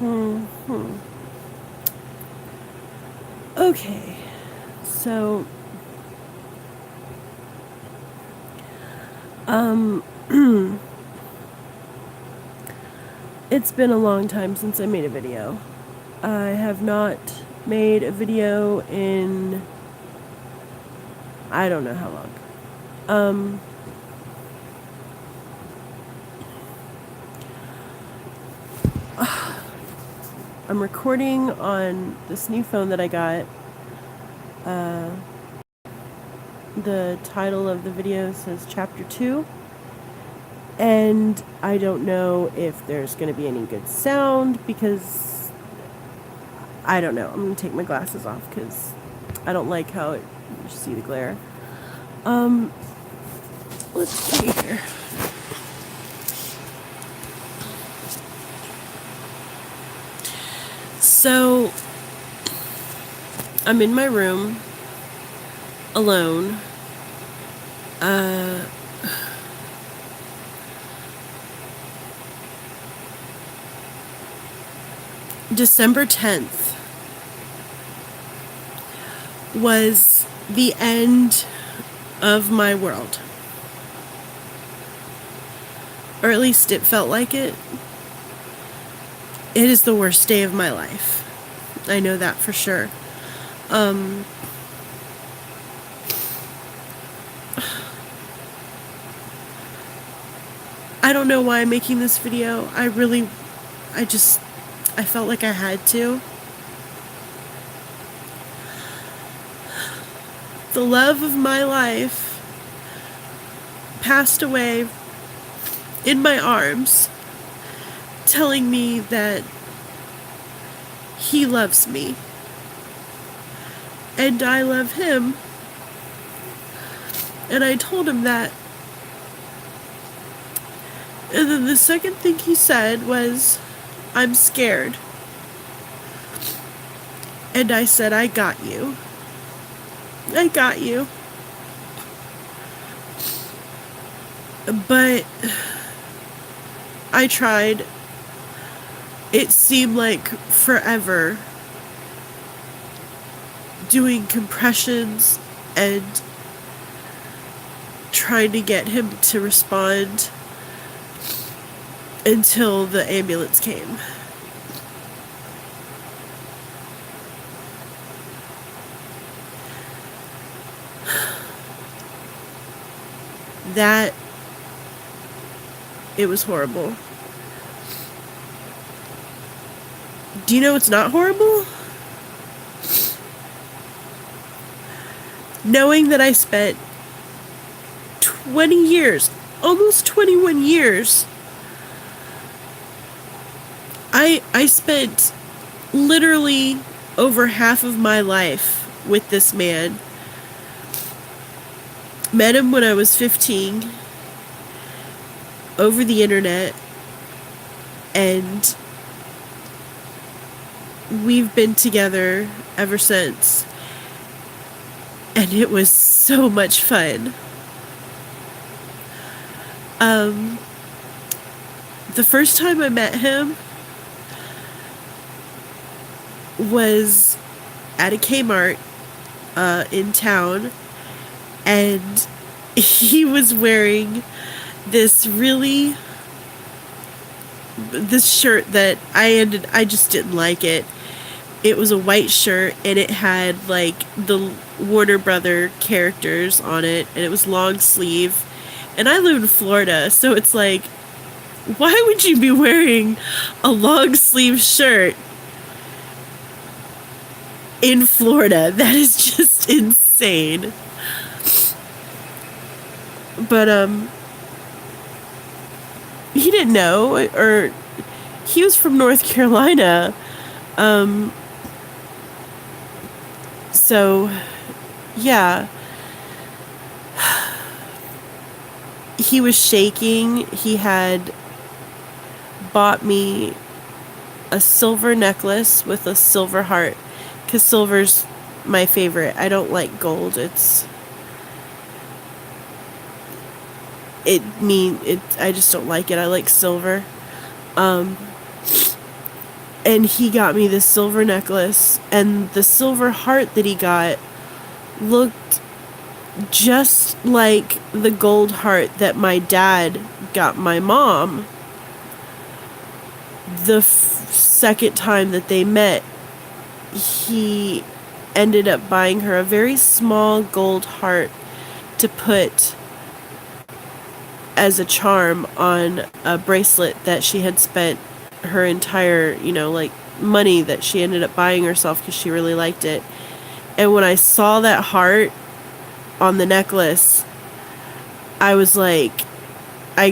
Okay, so, it's been a long time since I made a video. I have not made a video in I don't know how long. I'm recording on this new phone that I got. The title of the video says Chapter 2. And I don't know if there's going to be any good sound because I don't know. I'm going to take my glasses off because I don't like how you see the glare. Let's see here. So, I'm in my room, alone. December 10th was the end of my world. Or at least it felt like it. It is the worst day of my life. I know that for sure. I don't know why I'm making this video. I felt like I had to. The love of my life passed away in my arms, telling me that he loves me and I love him. And I told him that. And then the second thing he said was, "I'm scared." And I said, "I got you. I got you." But I tried. It seemed like forever doing compressions and trying to get him to respond until the ambulance came. It was horrible. Do you know what's not horrible? Knowing that I spent 20 years, almost 21 years, I spent literally over half of my life with this man. Met him when I was 15 over the internet, and we've been together ever since, and it was so much fun. The first time I met him was at a Kmart in town, and he was wearing this shirt that I just didn't like it. It was a white shirt, and it had like the Warner Brother characters on it, and it was long sleeve. And I live in Florida, so it's like, why would you be wearing a long sleeve shirt in Florida? That is just insane. But he didn't know, or he was from North Carolina. So yeah, he was shaking. He had bought me a silver necklace with a silver heart, because silver's my favorite. I don't like gold. I just don't like it. I like silver. And he got me this silver necklace, and the silver heart that he got looked just like the gold heart that my dad got my mom the second time that they met. He ended up buying her a very small gold heart to put as a charm on a bracelet that she had spent her entire, like money that she ended up buying herself because she really liked it. And when I saw that heart on the necklace, I was like, I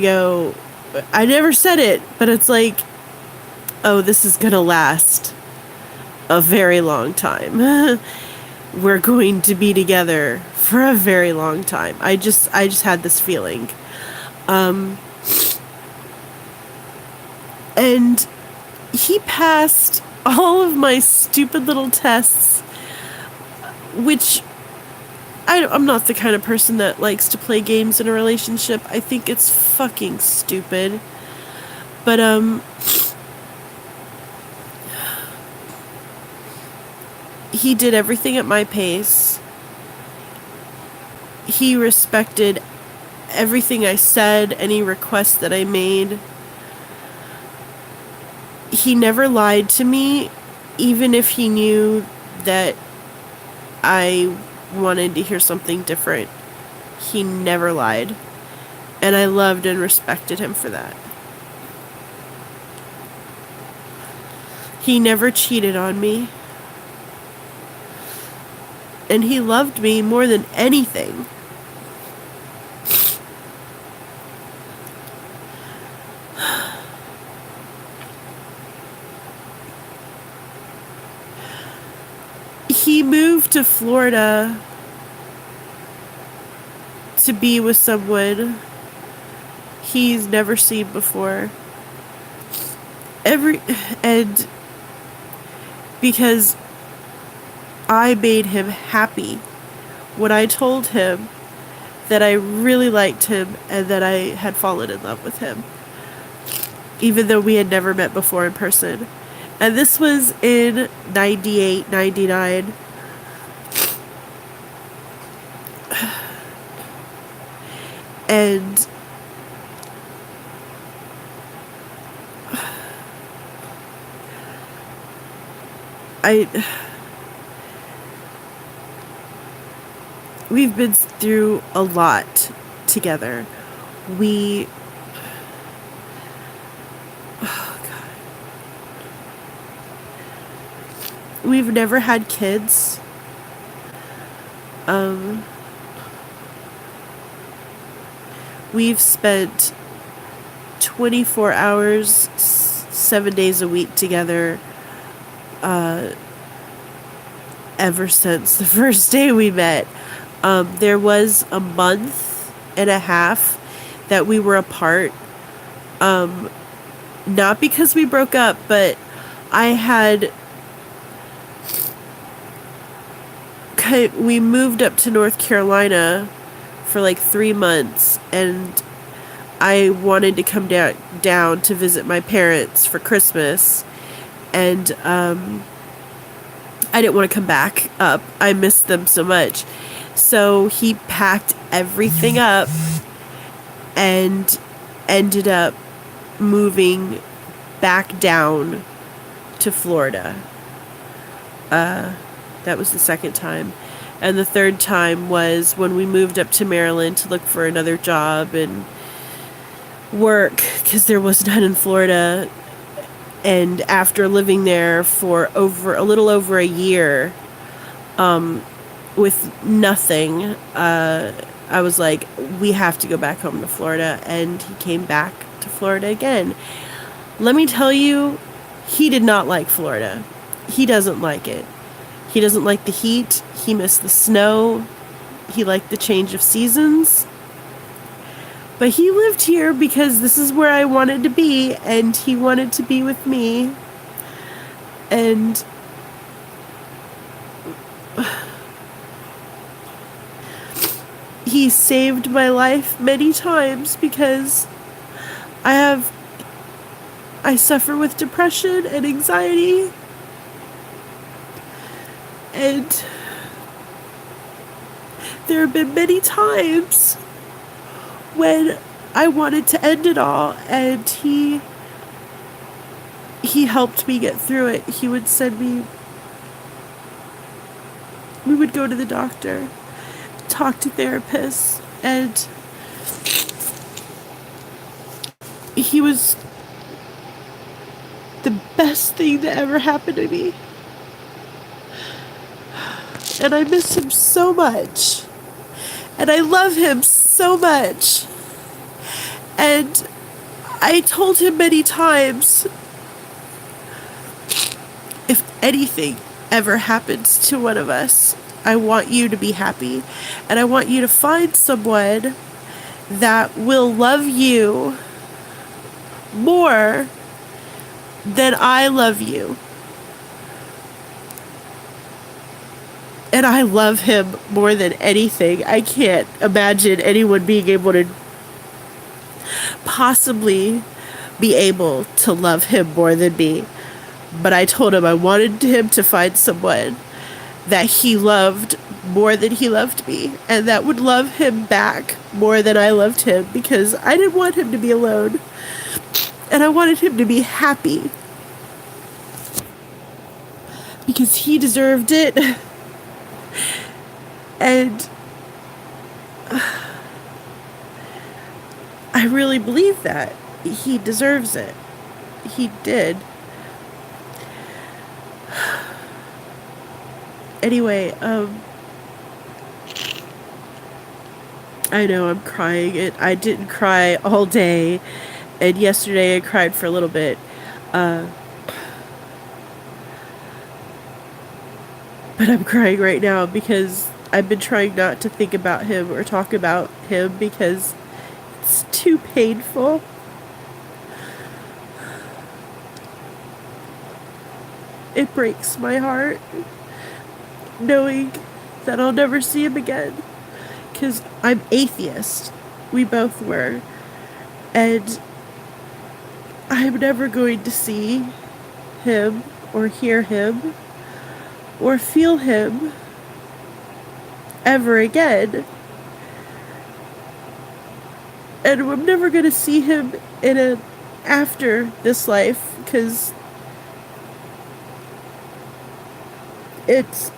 never said it, but it's like, oh, this is gonna last a very long time. We're going to be together for a very long time. I just had this feeling. And he passed all of my stupid little tests, which I'm not the kind of person that likes to play games in a relationship. I think it's fucking stupid. But, he did everything at my pace. He respected everything I said, any requests that I made. He never lied to me, even if he knew that I wanted to hear something different. He never lied. And I loved and respected him for that. He never cheated on me. And he loved me more than anything. He moved to Florida to be with someone he's never seen before. And because I made him happy when I told him that I really liked him and that I had fallen in love with him, even though we had never met before in person. And this was in 98, 99. And we've been through a lot together. We've never had kids. We've spent 24 hours, 7 days a week together, ever since the first day we met. There was a month and a half that we were apart. Not because we broke up, but we moved up to North Carolina for like 3 months, and I wanted to come down to visit my parents for Christmas, and I didn't want to come back up. I missed them so much. So he packed everything up and ended up moving back down to Florida. That was the second time. And the third time was when we moved up to Maryland to look for another job and work, because there was none in Florida. And after living there for a little over a year, with nothing, I was like, we have to go back home to Florida. And he came back to Florida again. Let me tell you, he did not like Florida. He doesn't like it. He doesn't like the heat. He missed the snow. He liked the change of seasons. But he lived here because this is where I wanted to be, and he wanted to be with me. And he saved my life many times because I I suffer with depression and anxiety, and there have been many times when I wanted to end it all, and he helped me get through it. He would send me, we would go to the doctor, talk to therapists, and he was the best thing that ever happened to me. And I miss him so much. And I love him so much. And I told him many times, if anything ever happens to one of us, I want you to be happy. And I want you to find someone that will love you more than I love you. And I love him more than anything. I can't imagine anyone being able to possibly be able to love him more than me. But I told him I wanted him to find someone that he loved more than he loved me, and that would love him back more than I loved him, because I didn't want him to be alone. And I wanted him to be happy, because he deserved it. And I really believe that. He deserves it. He did. Anyway, I know I'm crying. I didn't cry all day, and yesterday I cried for a little bit. But I'm crying right now because I've been trying not to think about him or talk about him because it's too painful. It breaks my heart knowing that I'll never see him again, because I'm atheist. We both were. And I'm never going to see him or hear him or feel him ever again. And I'm never going to see him after this life, because it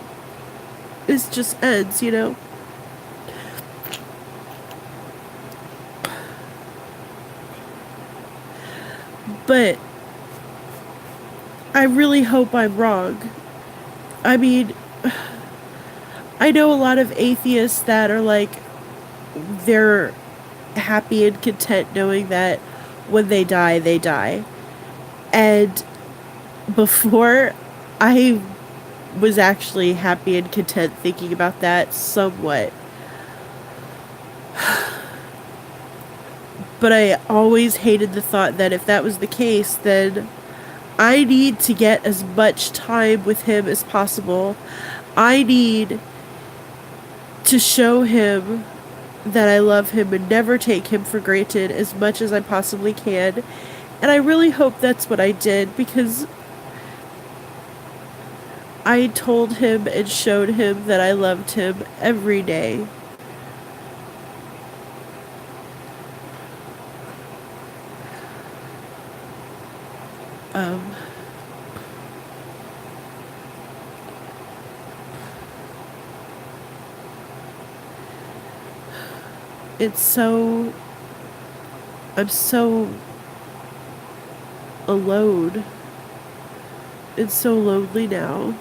just ends, you know? But I really hope I'm wrong. I mean, I know a lot of atheists that are like, they're happy and content knowing that when they die, they die. And before, I was actually happy and content thinking about that somewhat. But I always hated the thought that if that was the case, then I need to get as much time with him as possible. I need to show him that I love him and never take him for granted as much as I possibly can. And I really hope that's what I did, because I told him and showed him that I loved him every day. I'm so alone. It's so lonely now.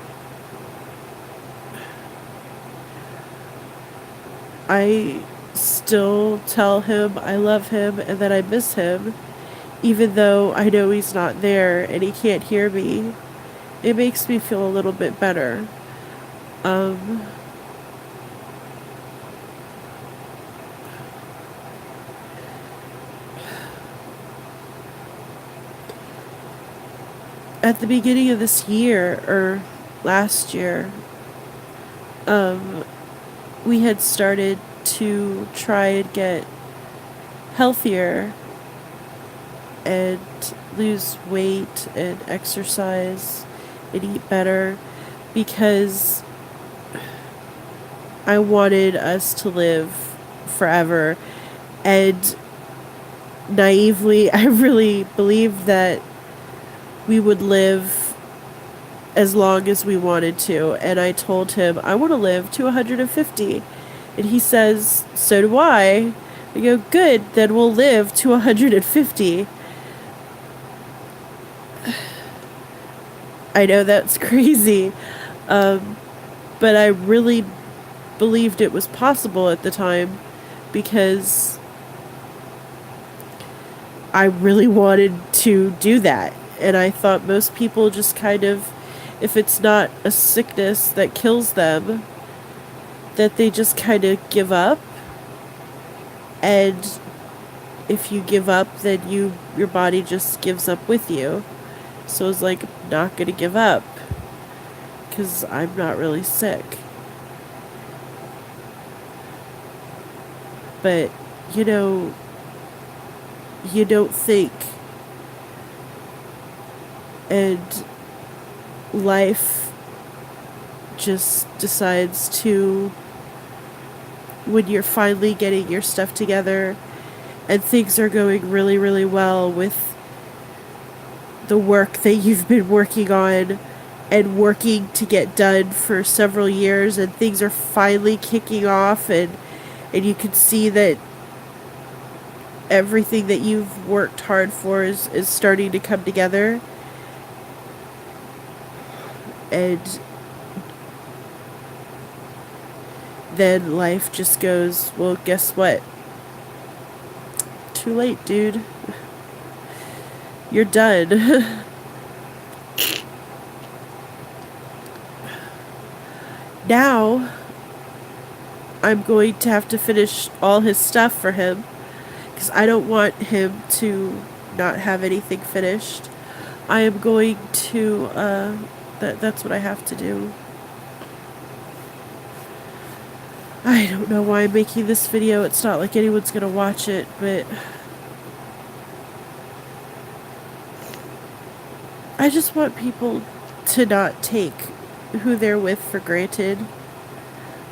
I still tell him I love him and that I miss him, even though I know he's not there and he can't hear me. It makes me feel a little bit better. At the beginning of this year, or last year, we had started to try and get healthier, and lose weight and exercise and eat better because I wanted us to live forever. And naively, I really believed that we would live as long as we wanted to. And I told him, I want to live to 150. And he says, so do I. I go, good, then we'll live to 150. I know that's crazy. But I really believed it was possible at the time because I really wanted to do that. And I thought most people just kind of, if it's not a sickness that kills them, that they just kind of give up. And if you give up, then your body just gives up with you. So it's like, I'm not gonna give up because I'm not really sick. But, you know, you don't think. And life just decides to, when you're finally getting your stuff together and things are going really, really well with the work that you've been working on and working to get done for several years, and things are finally kicking off, and you can see that everything that you've worked hard for is starting to come together. And then life just goes, well, guess what? Too late, dude. You're done. Now, I'm going to have to finish all his stuff for him because I don't want him to not have anything finished. I am going to, that's what I have to do. I don't know why I'm making this video. It's not like anyone's gonna watch it, but I just want people to not take who they're with for granted.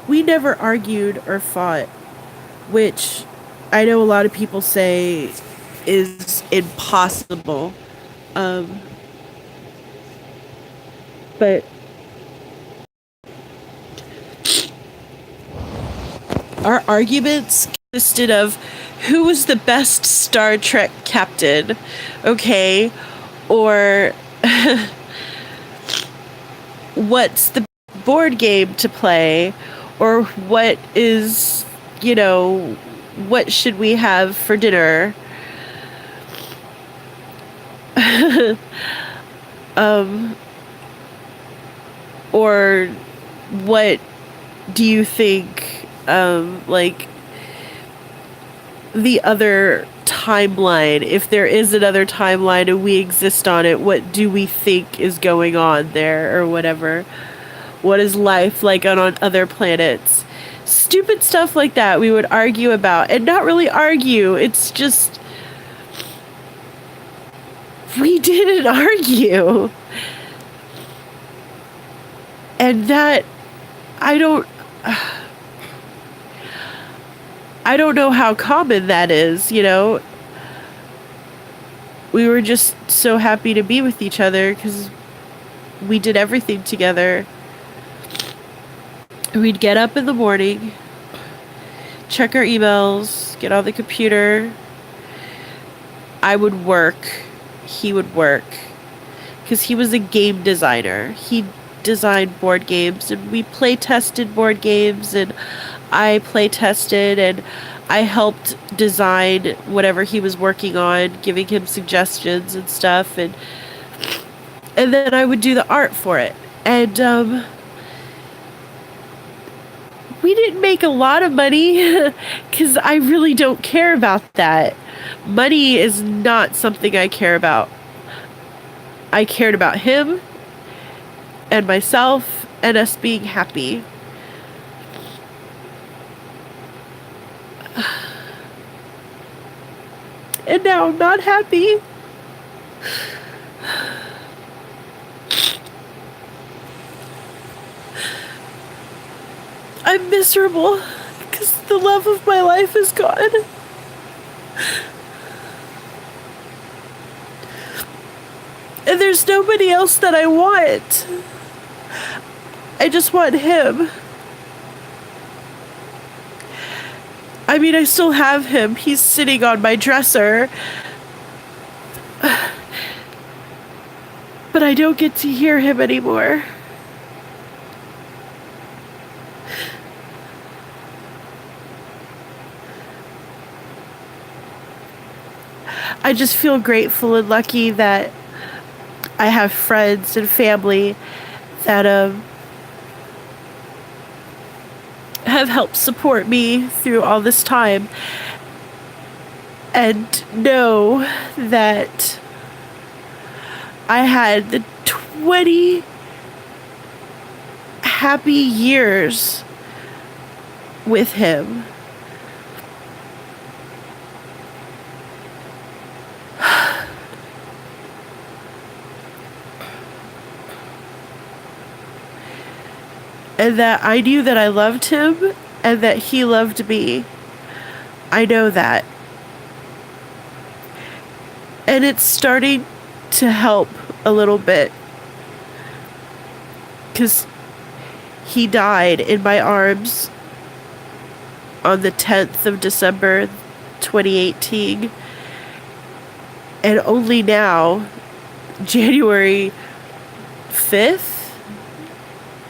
We never argued or fought, which I know a lot of people say is impossible. But our arguments consisted of who was the best Star Trek captain, okay? Or what's the board game to play? Or what is, you know, what should we have for dinner? Or what do you think, like, the other timeline, if there is another timeline and we exist on it, what do we think is going on there or whatever? What is life like on other planets? Stupid stuff like that we would argue about, and not really argue, it's just we didn't argue. And that I don't know how common that is, you know. We were just so happy to be with each other because we did everything together. We'd get up in the morning, check our emails, get on the computer. I would work. He would work. Because he was a game designer. He designed board games, and we play tested board games, and I play tested, and I helped design whatever he was working on, giving him suggestions and stuff, and then I would do the art for it. And we didn't make a lot of money because I really don't care about that. Money is not something I care about. I cared about him and myself and us being happy. And now I'm not happy. I'm miserable because the love of my life is gone. And there's nobody else that I want. I just want him. I mean, I still have him. He's sitting on my dresser. But I don't get to hear him anymore. I just feel grateful and lucky that I have friends and family that have helped support me through all this time, and know that I had the 20 happy years with him. And that I knew that I loved him and that he loved me. I know that. And it's starting to help a little bit. Because he died in my arms on the 10th of December, 2018. And only now, January 5th,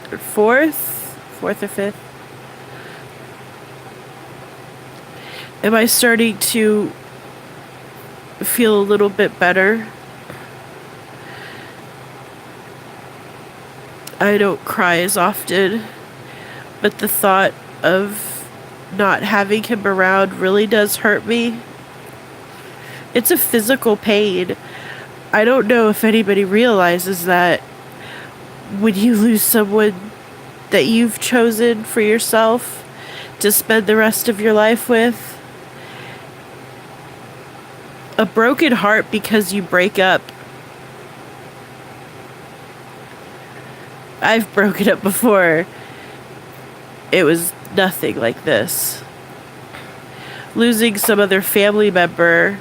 or 4th or 5th, am I starting to feel a little bit better. I don't cry as often, but the thought of not having him around really does hurt me. It's a physical pain. I don't know if anybody realizes that when you lose someone that you've chosen for yourself to spend the rest of your life with, a broken heart because you break up. I've broken up before. It was nothing like this. Losing some other family member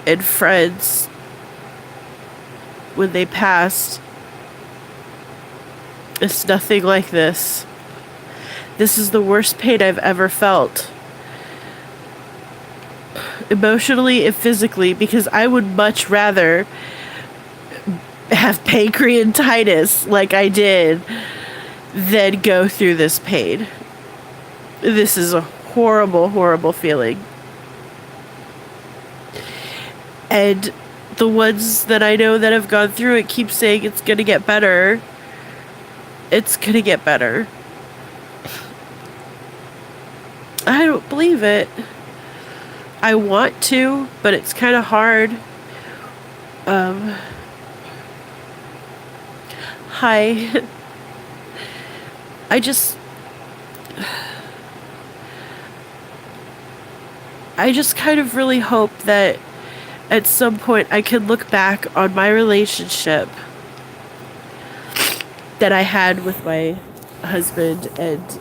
and friends when they passed, it's nothing like this. This is the worst pain I've ever felt. Emotionally and physically, because I would much rather have pancreatitis like I did than go through this pain. This is a horrible, horrible feeling. And the ones that I know that have gone through it keep saying it's gonna get better. It's gonna get better. I don't believe it. I want to, but it's kind of hard. Hi. I just kind of really hope that at some point I can look back on my relationship that I had with my husband and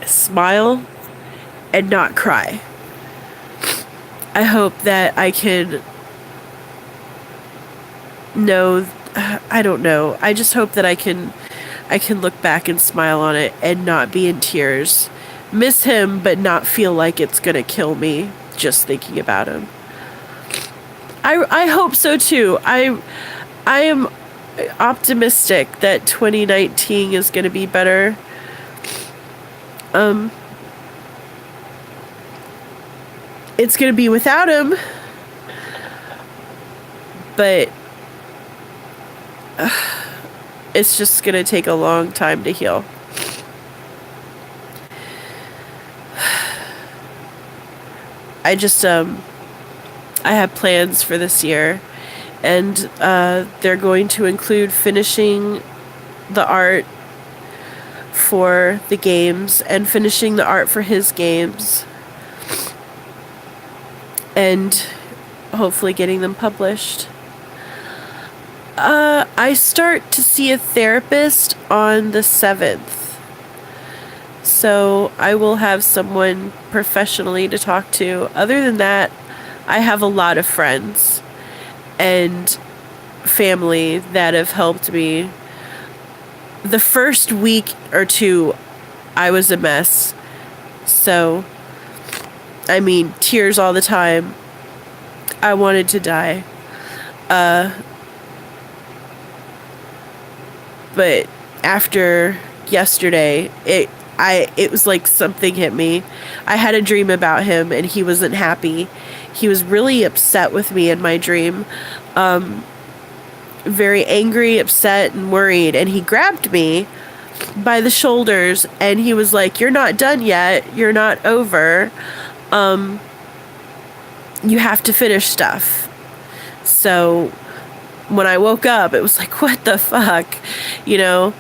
smile and not cry. I hope that I can know, I don't know. I just hope that I can look back and smile on it and not be in tears. Miss him, but not feel like it's gonna kill me just thinking about him. I hope so too. I am optimistic that 2019 is gonna be better. It's gonna be without him, but it's just gonna take a long time to heal. I just I have plans for this year, and they're going to include finishing the art for the games and finishing the art for his games, and hopefully getting them published. I start to see a therapist on the 7th. So I will have someone professionally to talk to. Other than that, I have a lot of friends and family that have helped me. The first week or two, I was a mess. So, I mean, tears all the time. I wanted to die. But after yesterday, it was like something hit me. I had a dream about him and he wasn't happy. He was really upset with me in my dream. Very angry, upset, and worried. And he grabbed me by the shoulders and he was like, "You're not done yet. You're not over. You have to finish stuff." So when I woke up, it was like, what the fuck? You know?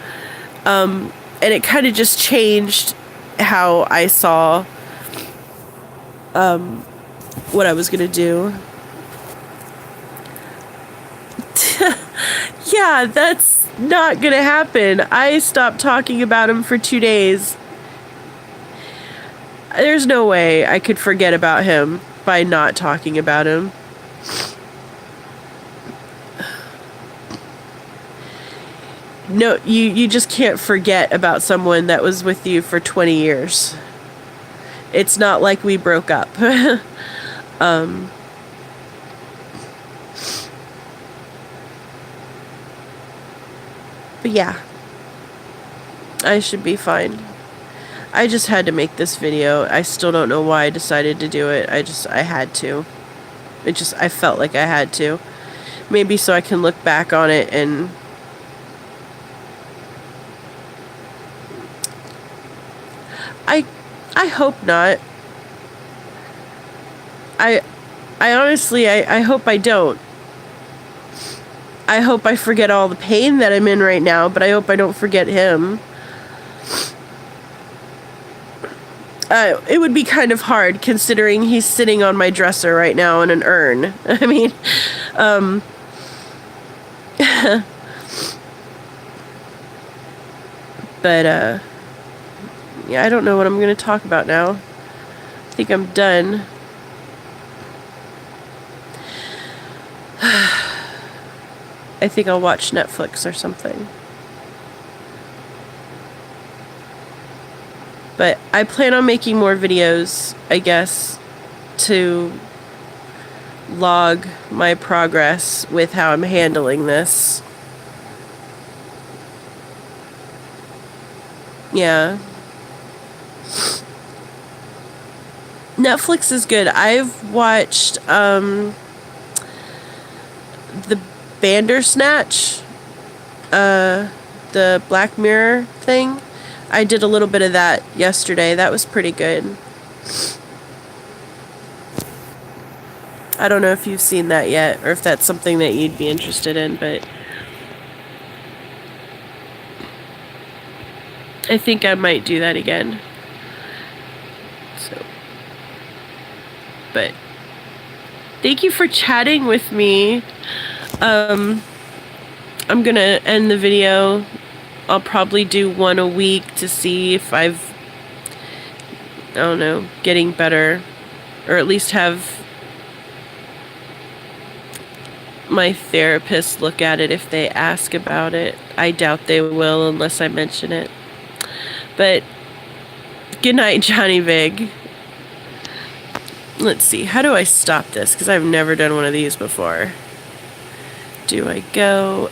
And it kind of just changed how I saw what I was going to do. Yeah, that's not going to happen. I stopped talking about him for 2 days. There's no way I could forget about him by not talking about him. No, you just can't forget about someone that was with you for 20 years. It's not like we broke up. But yeah, I should be fine. I just had to make this video. I still don't know why I decided to do it. I had to. I felt like I had to. Maybe so I can look back on it and I hope not. I honestly, I hope I don't. I hope I forget all the pain that I'm in right now, but I hope I don't forget him. It would be kind of hard considering he's sitting on my dresser right now in an urn. I mean, but, yeah, I don't know what I'm going to talk about now. I think I'm done. I think I'll watch Netflix or something. But I plan on making more videos, I guess, to log my progress with how I'm handling this. Yeah. Netflix is good. I've watched the Bandersnatch, the Black Mirror thing. I did a little bit of that yesterday. That was pretty good. I don't know if you've seen that yet or if that's something that you'd be interested in, but I think I might do that again. So, but thank you for chatting with me. I'm gonna end the video. I'll probably do one a week to see if I don't know, getting better, or at least have my therapist look at it if they ask about it. I doubt they will unless I mention it. But good night, Johnny Vig. Let's see, how do I stop this? Because I've never done one of these before. Do I go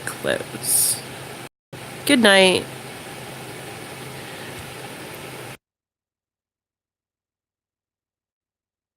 close? Good night.